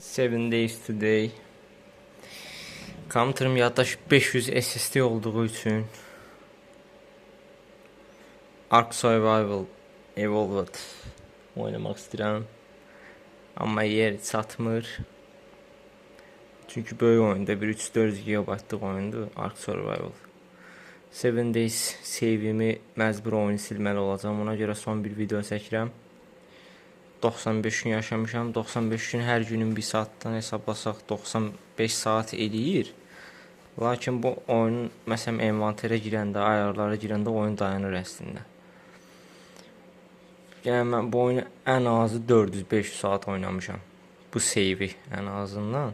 7 Days Today. Kompüterim yaddaş 500 SSD olduğu üçün Ark Survival Evolved oynamaq istəyirəm. Amma yer çatmır. Çünki böyük oyunda bir 3-4 GB oyundur Ark Survival. 7 Days save'imi məcbur oyunu silməli olacağam. Ona görə son bir video çəkirəm. 95 gün yaşamışam. 95 gün hər günün 1 saatdan hesablasaq 95 saat eləyir. Lakin bu oyun məsələn envanterə girəndə, ayarlara girəndə oyun dayanır əslində. Yəni mən bu oyunu ən azı 400-500 saat oynamışam. Bu save-i ən azından.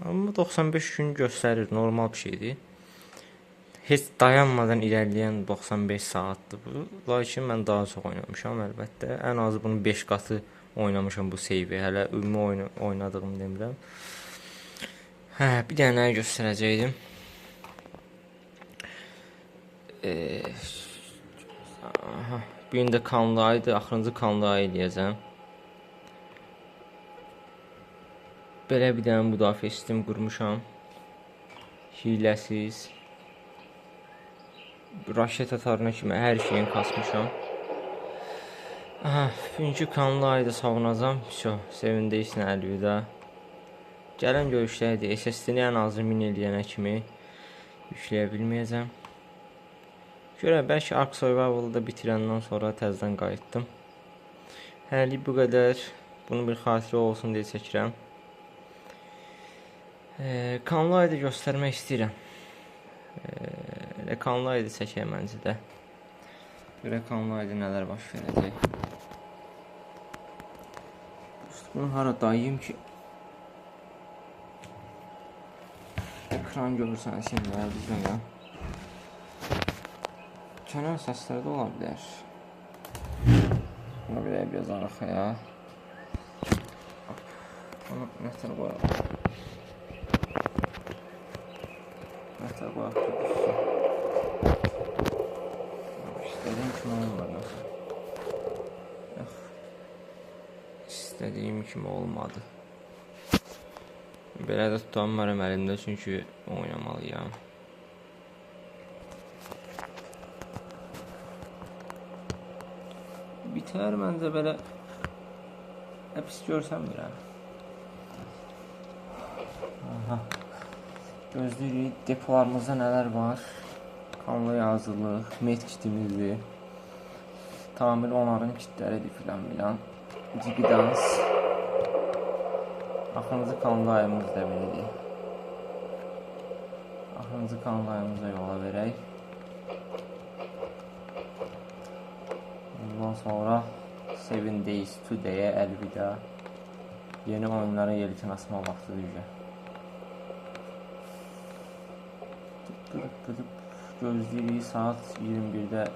Amma 95 gün göstərir, normal bir şeydir. Heç dayanmadan irəliləyən 95 saatdır bu. Lakin mən daha çox oynamışam əlbəttə. Ən azı bunun 5 qatı oynamışam bu save-i. Hələ ümumi oynadığım demirəm. Bir dənə göstərəcəydim. Bu gün də kanlı aydır. Axırıncı kanlı ay eləyəcəm. Belə bir dənə müdafiə sistemi qurmuşam. Hiləsiz. Raşet atarına kimi hər şeyin kasmışam. Bugünkü kanlı ayda savunacam. 7 Days-in əlvida. Gələn görüşlərdir. SSD-ni ən azı 1000 eləyənə kimi yükləyə bilməyəcəm. Görə bəlkə Ark Survival-da bitirəndən sonra təzədən qayıtdım. Hələlik bu qədər. Bunu bir xatirə olsun deyə çəkirəm. Kanlı ayda göstərmək istəyirəm. Kanlı ayda çəkəyəm məncə də. Görə kanlı ayda nələr baş verəcək. Bunu hara dayayım ki ekran görürsən şimdi bizimlə. Kənar səsləri də ola bilər. Buna belə biraz arxaya. Bunu nətər qoyaq. Nətər qoyaq da düşsün. İstədiyim kimi olmadı. İstədiyim kimi olmadı. Belə də tutanmaram əlimdə çünki oynamalıyam. Bitər məncə belə pis görsənmirəm. Gözləyirik depolarımızda nələr var. Kanlı yazılıq, met kitimizdir. Tamir onların kitləridir filan. Digidans. Axırıncı kanlı ayımız da belədir. Axırıncı kanlı ayımıza yola verək. Ondan sonra 7 Days Today-ə əlvida. Yeni oyunlara yelkin asma vaxtıdır. Gözləyirik saat 21-də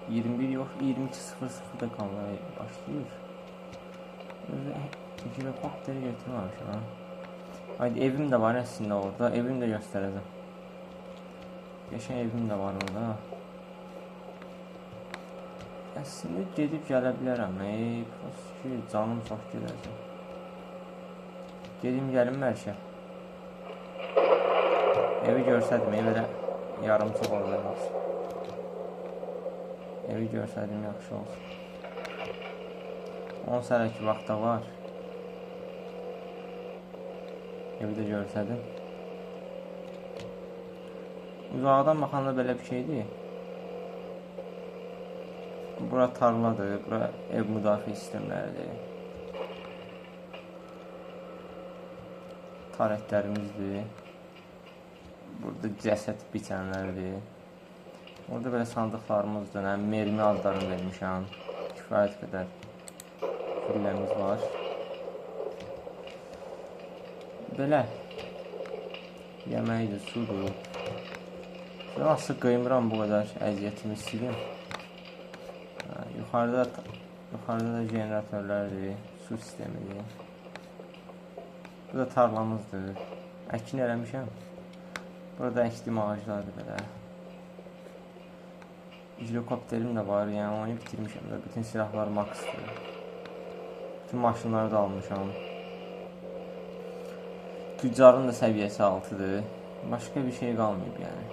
21 yox 22:00-da kanalaya başlayır. Helikopteri götürməmişəm. Haydi evim də var əslində orada. Evim də göstərəcəm. Yaşan evim də var orada. Əslində gedib gələ bilərəm. Canım çox gedəcək. Gedim gəlim bəlkə. Evi görsədim, evdə yarımçıq orada qalsın. Evi görsədim yaxşı olsun. 10 sənəki vaxtda var. Evi də görsədim. Uzaqdan baxanda belə bir şeydir. Bura tarladır, bura ev müdafiə sistemləridir. Tarətlərimizdir. Burada cəsəd biçənlərdir. Orada belə sandıqlarımızdır. Mermi adlarını vermişəm. Kifayət qədər külləmiz var. Belə. Yeməkdir, sudur. Nasıl qıymıram bu qədər əziyyətimi silim. Yuxarıda da jeneratörlərdir, su sistemidir. Bu da tarlamızdır. Əkin eləmişəm. Burada əkdim ağaclardır belə. Helikopterim də var, yəni onu bitirmişəm. Bütün silahlar maksdır. Bütün maşınları da almışam. Tüccarın da səviyyəsi 6-dır. Başqa bir şey qalmayıb yəni.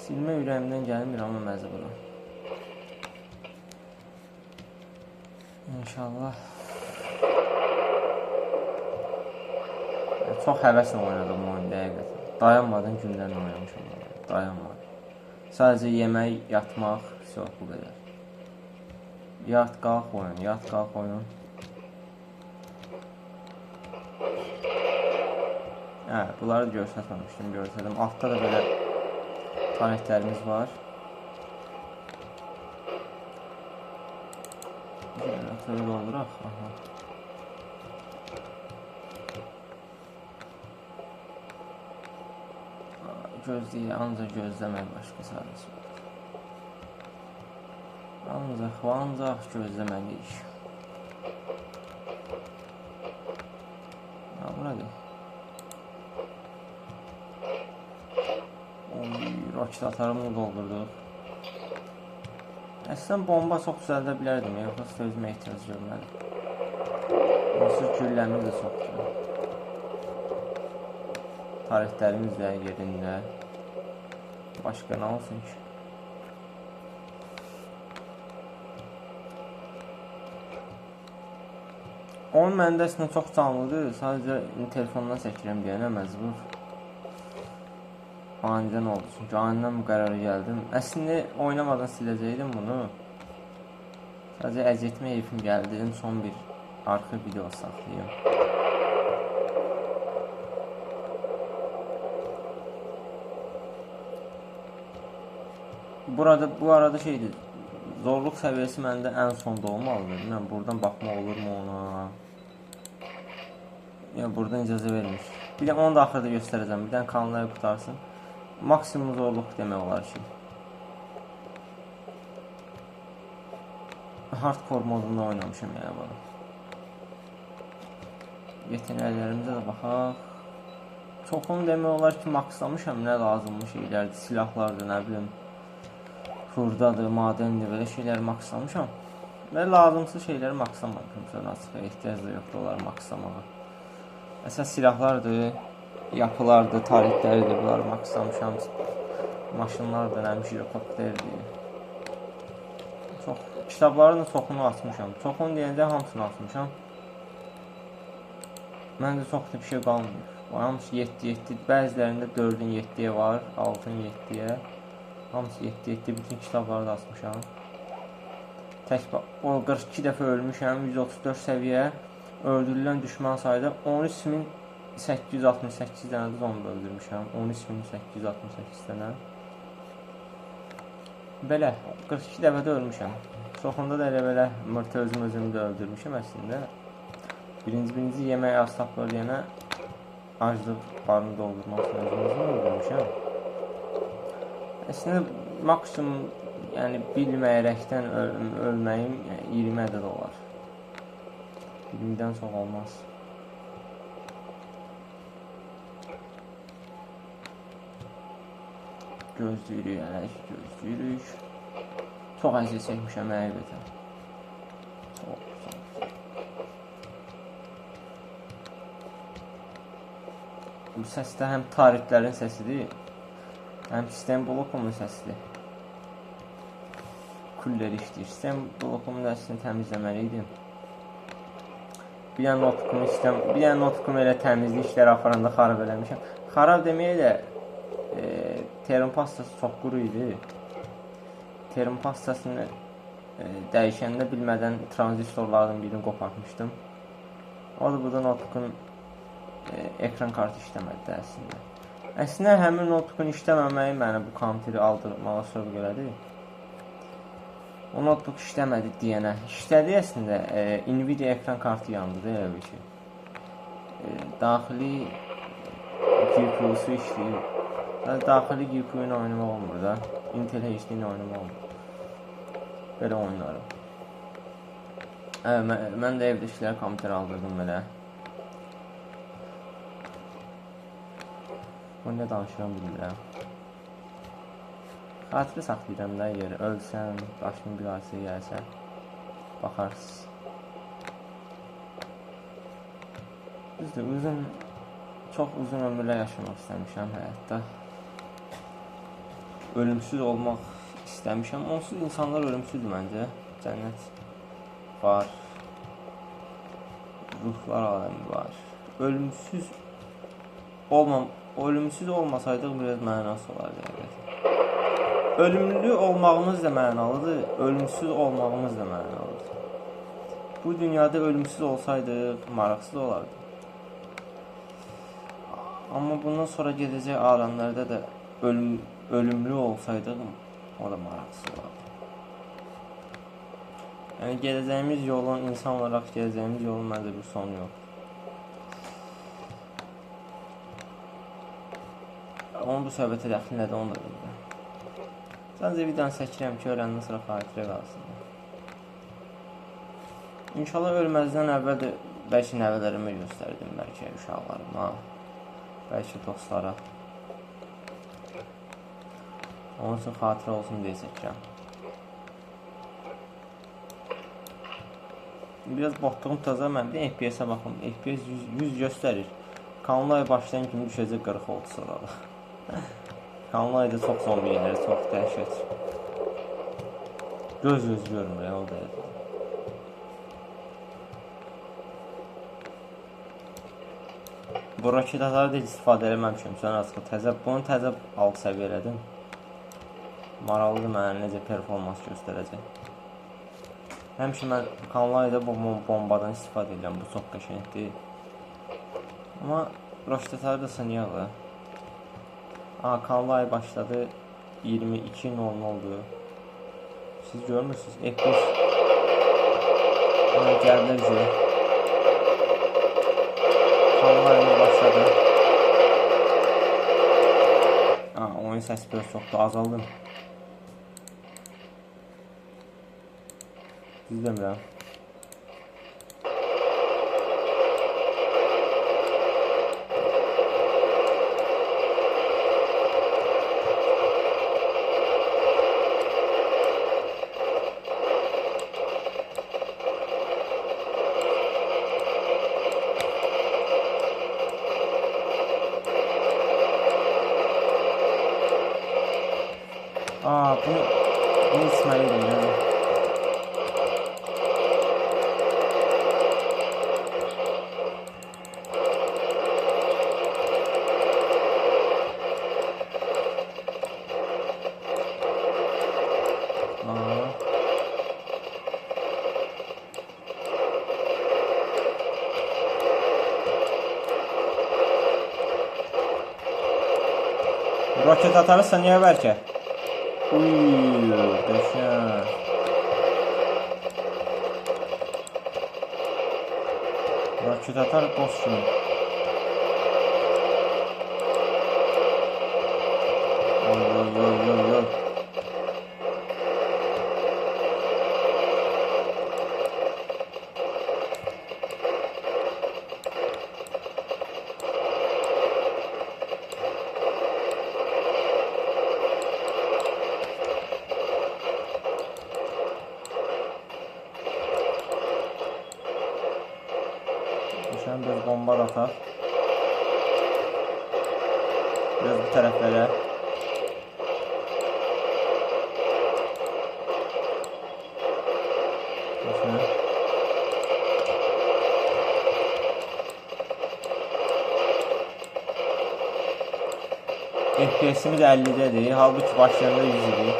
Silmə ürəyimdən gəlmir, amma məcburam. İnşallah. Çox həvəslə oynadım oyunda həqiqətən. Dayanmadan gündən oynamışam. Dayanmadan. Sadəcə yemək, yatmaq, yox bu qədər. Yat, qalx oyun, yat, qalx oyun. Bunları göstərməmişdim, göstərdim. Altda da belə planetlərimiz var. Generatörü dolduraq. Gözləyir, ancaq gözləmək başqa sadəcə. Ancaq gözləməliyik. Buradır. Roket atarımını doldurduq. Əslən bomba çox düzəldə bilərdim, yoxsa özümə ehtiyac görmədim. Onsuz gülləmiz də çoxdur. Tarixlərimiz də yerində. Başqa nə olsun ki? Oyun məndə əslində çox canlıdır. Sadəcə telefondan çəkirəm deyənə məcbur. Anidən oldu. Çünki anidən bu qərara gəldim. Əslində oynamadan siləcəkdim bunu. Sadəcə əziyyətmə heyfim gəldi. Dedim son bir arxa video saxlayayım. Bu arada şeydir. Zorluq səviyyəsi məndə ən sonda olmalıdır. Bilməm, buradan baxmaq olurmu ona? Buradan icazə vermiş. Bir də onu da axırda göstərəcəm. Bir dənə kanalları qutarsın. Maksimum zorluq demək olar ki. Hardcore modunda oynamışım yəni bunu. Yetenəklərimizə də baxaq. Çoxunu demək olar ki, makslamışam. Nə lazımlı şeylərdir, silahlardır, nə bilim. Hurdadır, madendir, belə şeyləri makslamışam. Və lazımsız şeyləri makslamamışam. Ehtiyac da yoxdur onları makslamağa. Əsas silahlardır, yapılardır, tarixləridir, bunları makslamışam. Maşınlardır, nəmiş helikopterdir. Kitabların da çoxunu açmışam. Çoxunu deyəndə hamısını açmışam. Məncə çox da bir şey qalmıyor. Hamısı 7-7, bəzilərində 4-ün 7-yə var, 6-ın 7-yə. Hamısı 7-7, bütün kitabları da açmışam. O 42 dəfə ölmüşəm, 134 səviyyə. Öldürülən düşman sayıda 13.868 dənə də zombi öldürmüşəm. 13.868 dənə. Belə, 42 dəfə də ölmüşəm. Çoxunda da elə belə mırtı özümü də öldürmüşəm əslində. Birinci yemək az tapılır deyənə aclıq barını doldurmaq üçün özümüzü öldürmüşəm. Əslində maksimum bilməyərəkdən ölməyim 20 ədəd olar. 20-dən çox olmaz. Gözləyirik, gözləyirik. Çox əziyyət çəkmişəm həqiqətən. Çox. Bu səs də həm tarixlərin səsidir, həm sistem blokumun səsidir. Kulleri işləyir. Sistem blokumun dərsini təmizləməliydim. Bir dənə notikumu elə təmizlik işləri aparanda xarab eləmişəm. Xarab deməyə də termopastası çox quru idi. Termopastasını dəyişəndə bilmədən tranzistorlardan birini qopartmışdım. O da burada notikun ekran kartı işləmədi əslində. Əslində həmin notikun işləməməyi mənə bu kompüteri aldırmağa səbəb elədi. O notebook işləmədi deyənə. İşlədi əslində. Nvidia ekran kartı yandı da elə bir ki. Daxili GPU-su işləyir. Daxili GPU ilə oynamaq olmur da. Intel HD ilə oynamaq olmur. Belə oynarım. Mən də evdə işləyər kompüter aldırdım belə. Bunu nə danışıram bilmirəm. Xatirə saxlayıram da yeri. Ölsən, başını bir hadisəyə gəlsən. Baxarsınız. Düzdür, çox uzun ömürlər yaşamaq istəmişəm həyatda. Ölümsüz olmaq istəmişəm. Onsuz insanlar ölümsüzdür məncə. Cənnət var. Ruhlar aləmi var. Ölümsüz olmasaydıq biraz mənası olardı. Ölümlü olmağımız da mənalıdır, ölümsüz olmağımız da mənalıdır. Bu dünyada ölümsüz olsaydıq maraqsız olardı. Amma bundan sonra gedəcək aləmlərdə də ölümlü olsaydıq o da maraqsız olardı. Yəni gedəcəyimiz yolun, insan olaraq gedəcəyimiz yolun məncə bir sonu yox. Onun bu söhbətə dəxli nədir, onu da bilmirəm. Sadəcə bir dənə çəkirəm ki, öləndən sonra xatirə qalsın. İnşallah ölməzdən əvvəl də bəlkə nəvələrimə göstərdim, bəlkə uşaqlarıma, bəlkə dostlara. Onun üçün xatirə olsun deyə çəkirəm. Biraz botluğum taza, mən bir FPS-ə baxım. FPS 100 göstərir. Kanalay başlayan kimi düşəcək 40 oldu sonra. Kanalay da çox zombi yenir, çox dəhşət. Göz görmür, o da yedir. Bu raketaları da istifadə eləməmişəm. Bunu təzə alt səviyyə elədim. Maraqlıdır mənə necə performans göstərəcək. Həmişə mən kanalda bu bombadan istifadə edirəm. Bu çox qəşəngdir. Amma raketaları da sınıyaq da. Kanal başladı. 22:00'dur. Siz görmürsünüz. F5 gəldir ki. Kanalımız başladı. Oyun səsi biraz çoxdur, azaldım. Düz demirəm. Bunu içməliydim ya. Roket atarsa niyə bəlkə? Qəşəng. Roket atar boss kimi. Oy. Biraz bomba atar. Biraz bu tərəflərə. FPS-imiz 50'dədir. Halbuki başlarında 100 idi.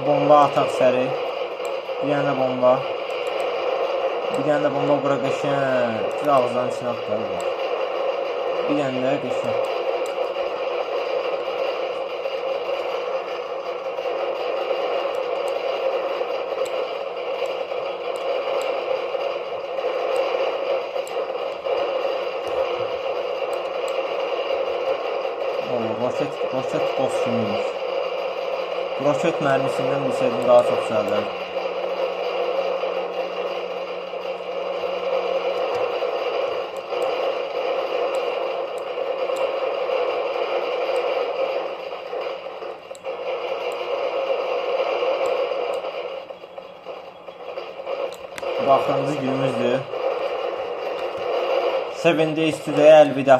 Bomba atak seri. Bir tane bomba. Bir tane de bomba bura qəşəng. Düz ağızların içine atlarır. Bir tane de qəşəng. O, roket boss kimiymiş. Roket mermisinden bilseydim daha çok güzeldi. Bu axırıncı günümüzdür. 7 Days Today-ə əlvida.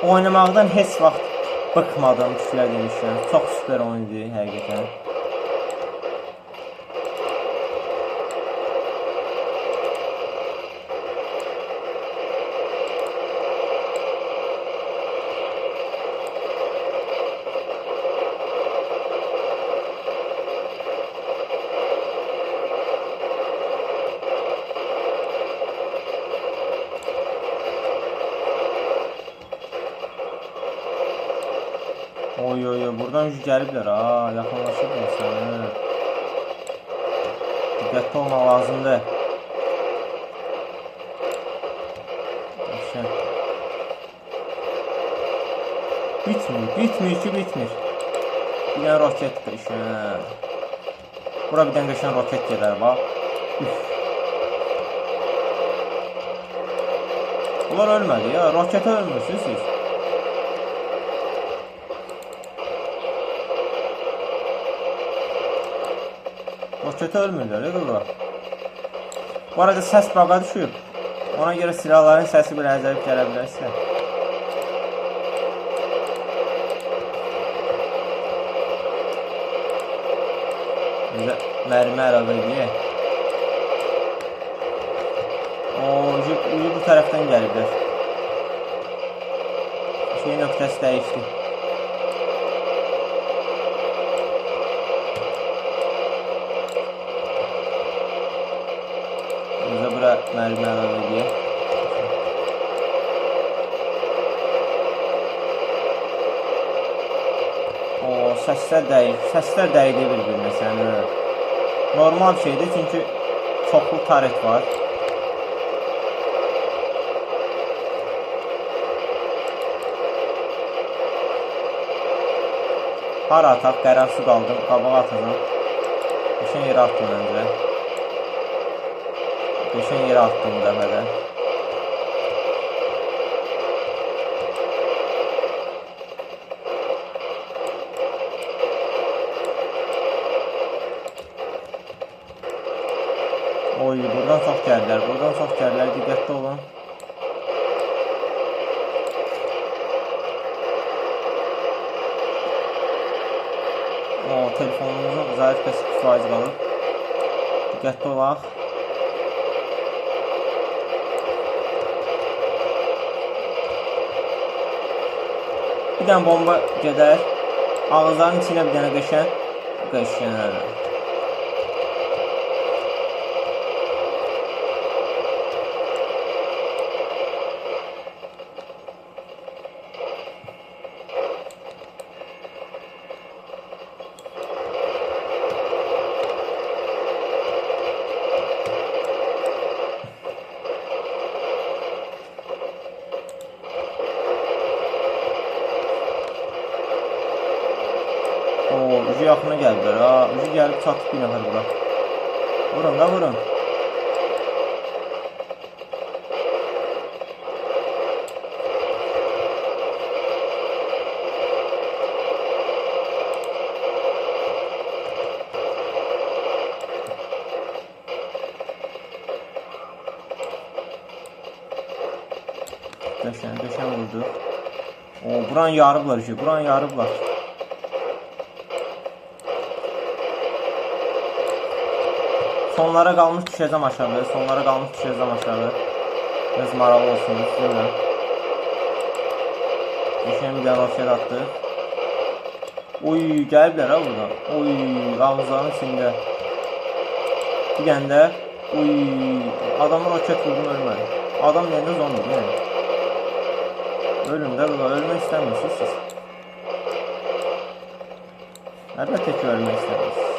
Oynamaqdan heç vaxt bıkmadım, kişilər demişəm. Çox süper oyun idi, həqiqətən. Oy, buradan yüz gəliblər ha, yaxınlaşırlar sənə. Diqqətli olmaq lazımdır. Bitmir ki. Bir dənə roket qəşən. Bura bir dənə qəşən roket gedər, bax. Bunlar ölmədi ya, roketə ölmürsünüz siz. Roketə ölmürlər, bura. Bu arada səs baqa düşüb. Ona görə silahların səsi bir əzəlib gələ bilərsə. Bizə mərmi əlavə edək. Bu tərəfdən gəliblər. Şey nöqtəsi dəyişdi. Bura mərmi əlavə edək. Səslər dəydi bir-birinə səni. Normal şeydir, çünki çoxlu taret var. Hara ataq, qərarsız qaldım, qabağa atacam. Qəşən yerə atdım öncə. Qəşən yerə attım bu dəfədə. Oy, buradan çox gəlirlər, diqqətli olun. Telefonumuzun zayıf kəsib faiz qalıb. Diqqətli olaq. Bir dənə bomba gedər. Ağızların içinə bir dənə qəşən. Ucu yaxına gəliblər ha. Ucu gəlib çatıb bir nəfər bura. Vurun da vurun. Qəşən vurdu. Buranı yarıblar. Sonlara qalmış düşəcəm aşağı. Biraz maraqlı olsunuz sizinlə. Qəşən bir dənə roket atdıq. Oy, gəliblər ha buradan. Oy, ağızların içində. Bir dənə də. Oy, adamı roket vurdum, ölmədi. Adam deyəndə zombi deyil. Ölün də burada, ölmək istəmirsiniz siz. Əlbəttə ki, ölmək istəmirsiniz.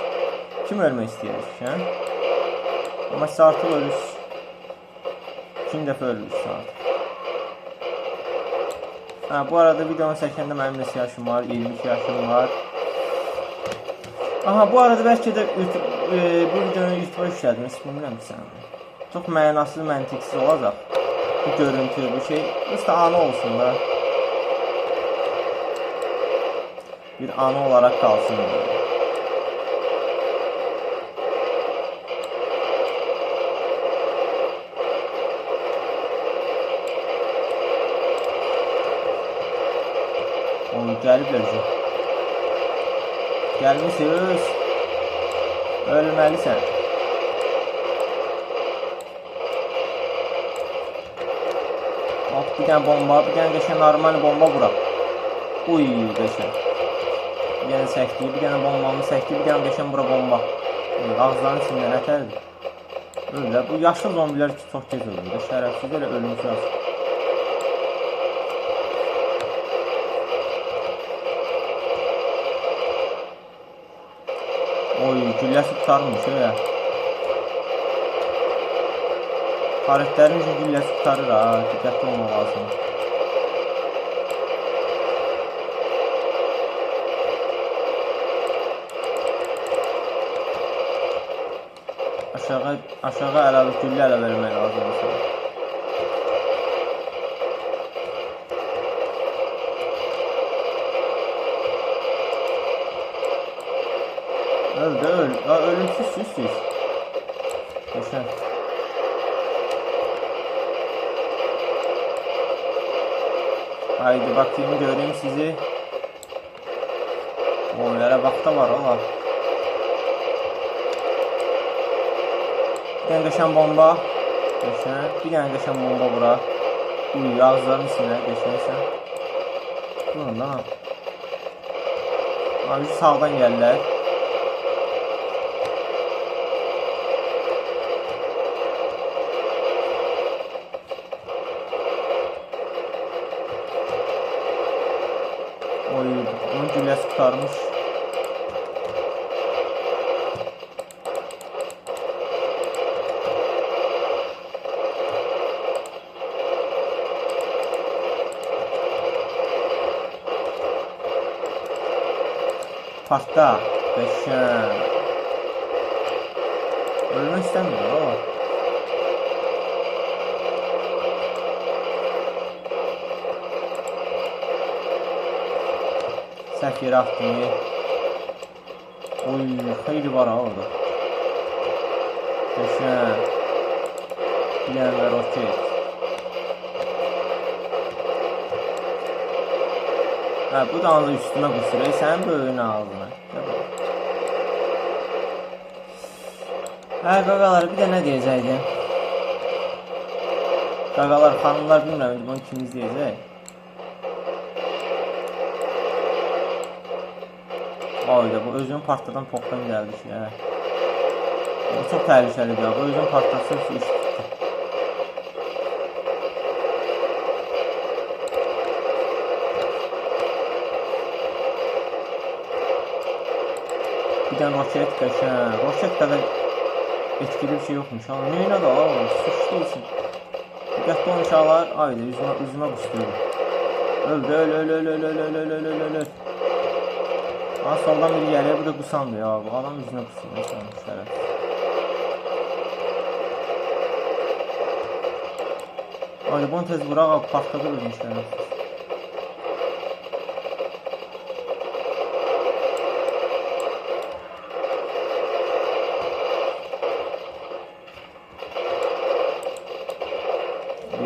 Kim ölmək istəyir? Amma siz artıq ölürsünüz. 2 dəfə ölürsünüz artıq. Bu arada videonu çəkəndə mənim neçə yaşım var? 22 yaşım var. Aha, bu arada bəlkə də bu videonu YouTube'a yüklədim, heç bilmirəm ki sən. Çox mənasız, məntiqsiz olacaq. Bu görüntü, bu şey, işte anı olsun da. Bir anı olarak kalsın. Onu gəliblər ki. Gəlmişsiniz. Ölməlisən. Bak bir tane bomba, bir tane geçen normal bomba bırak. Uy geçen. Bir tane sekti, bir tane bombamı sekti, bir tane geçen bura bomba. Ağızların içinden əterdi. Öyle, bu yaşlı zombiler çok tez ölür. Şerefsiz öyle ölümsüz. Oy, gülləsi tutarmış öyle. Karakterin gülləsi tutarır ha, dikkatli olmaq lazım. Aşağı əlavə güllə ələ vermək lazım. Öl. Ölümsüz. Geçen. Haydi bakayım, göreyim sizi. O yere bakta var ola. Bir tane geçen bomba. Bir tane geçen bomba bura. Uy, ağızların içine geçensen. Durun lan. Abi sağdan geldiler. Oy, onun gülləsi tutarmış. Partla. Beşen. Ölmek istemiyor o. Səhv attım. Oy, xeyli var ha orada. Beşen. Bilenler okey. Ha, bu da anda üstüme kusur. Sen böyüğünü ağzına. Ha, qaqalar, bir də nə deyəcəkdim? Qaqalar, xanımlar bilmirəm, bunu kim izləyəcək? Ayda, bu özünün partladan topdan gəldi ki, hə. Bu çox təhlükəlidir ya, bu özünün partlasın ki, iş tutdu. Bir dənə roket qəşən, roket qədər etkili bir şey yokmuş. Ha, neyine de alalım, suç değilsin. Dikkatli olun uşaqlar, ayda yüzüme kusturdu. Öl. Ha, soldan biri geliyor, bu da kusandı ya, bu adam yüzüne kusuyor. Şeref. Ayda bunu tez bırak abi, partladı bizim şerefsiz.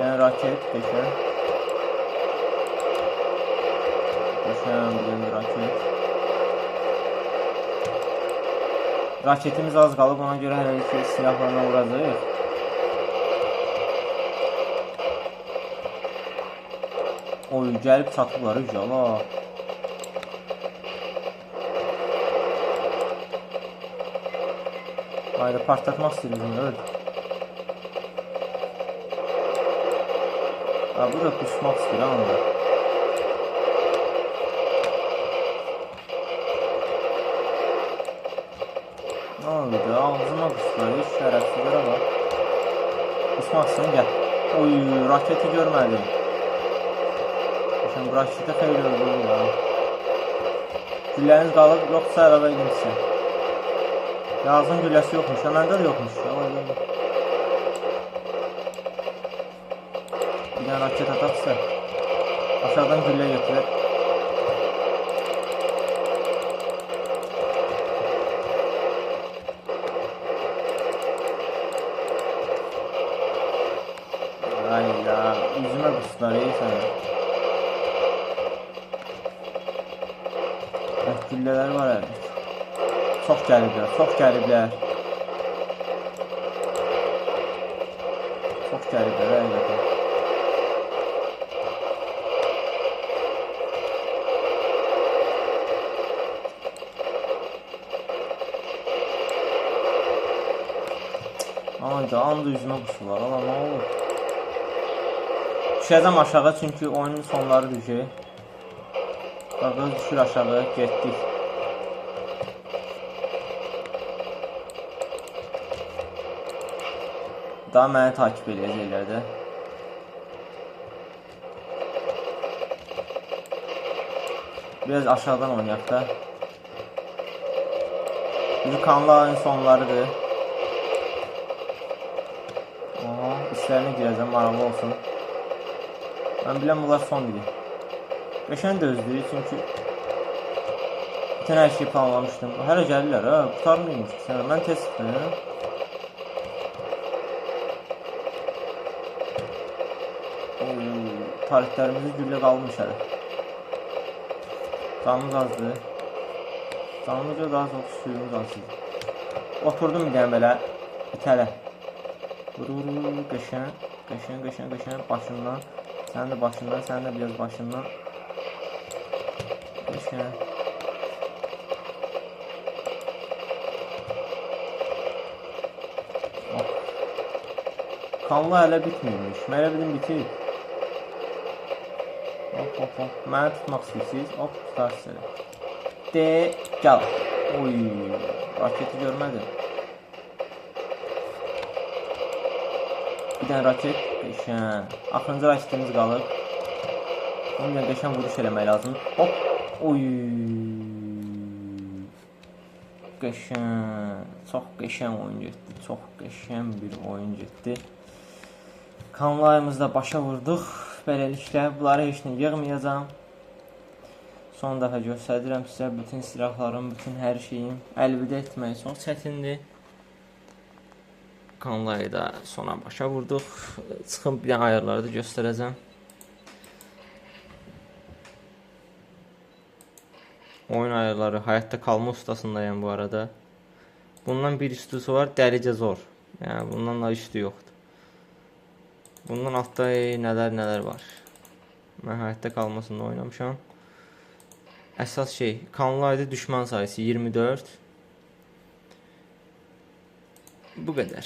Yani raket geçen. Bir raket. Raketimiz az qalıb, ona görə hələ ki silahlarına vuracağıq. Oy, gəlib çatıblar inşallah. Haydi partlatmaq istəyirəm, öl. Ha, bu da kusmaq istəyir anda. Ne oldu? Ağzıma kuslar, hiç şerefsizlere bak. Kusmaq istəyir, gəl. Oy, raketi görmədim. eləmişəm. Bu raketə xeyli öldürürüm ya. Gülləniz qalıb, yoxsa əlavə edin sizə. Yazın gülləsi yoxmuş. Məndə də yoxmuş. Bir dənə raket ataqsa aşağıdan güllə götürür. Ay ya, üzümə quslar sana. Güllələr var hələ. Çox gəliblər, çox gəliblər. Çox gəliblər, həqiqətən. Ayda, anda üzümə quslar. Allah, nə olur? Düşəcəm aşağı, çünki oyunun sonları düşür. Qaqaz düşür aşağı, getdik. Daha məni takip edəcəklər də. Biraz aşağıdan oynayaq da. Bizi kanalın sonlarıdır. İşlərinə girəcəm, maraqlı olsun. Mən biləm, bunlar son bilir. Qəşən də özləyir, çünki bütün hər şeyi planlamışdım. Hələ gəlirlər, ha, qutarmıymış ki sənə. Mən tez sıxdım. Tarixlərimizi güllə qalmış hələ. Canımız azdır. Canımızca daha çox suyumuz azdır. Oturdum bir dənə belə itələ. Vurur, qəşən, başından. Sənin də başından, sənin də biraz başından. Qəşən. Kanlı hələ bitmirmiş. Mən elə bildim bitir. Hop. Məni tutmaq istəyirsiniz. Hop, tutarsınız. De, gəl. Oy, raketi görmədim. Bir dənə raket, qəşən. Axırıncı raketimiz qalıb. Onun bir qəşən vuruş eləmək lazım. Hop, oy. Qəşən. Çox qəşən oyun getdi. Çox qəşən bir oyun getdi. Kanalımızda başa vurduq. Beləliklə, bunları heç nə yığmayacağım. Son dəfə göstərirəm sizə bütün silahlarım, bütün hər şeyim. Əlvidə etmək çox çətindir. Kanalları da sona başa vurduq. Çıxım bir dənə ayarları da göstərəcəm. Oyun ayarları, həyatda qalma ustasındayım bu arada. Bundan bir üstüsü var, dəlicə zor. Yəni, bundan da üstü yoxdur. Bundan altta nələr var. Mən həyatda qalmasında oynamışam. Əsas şey, kanallarda düşman sayısı 24. Bu qədər.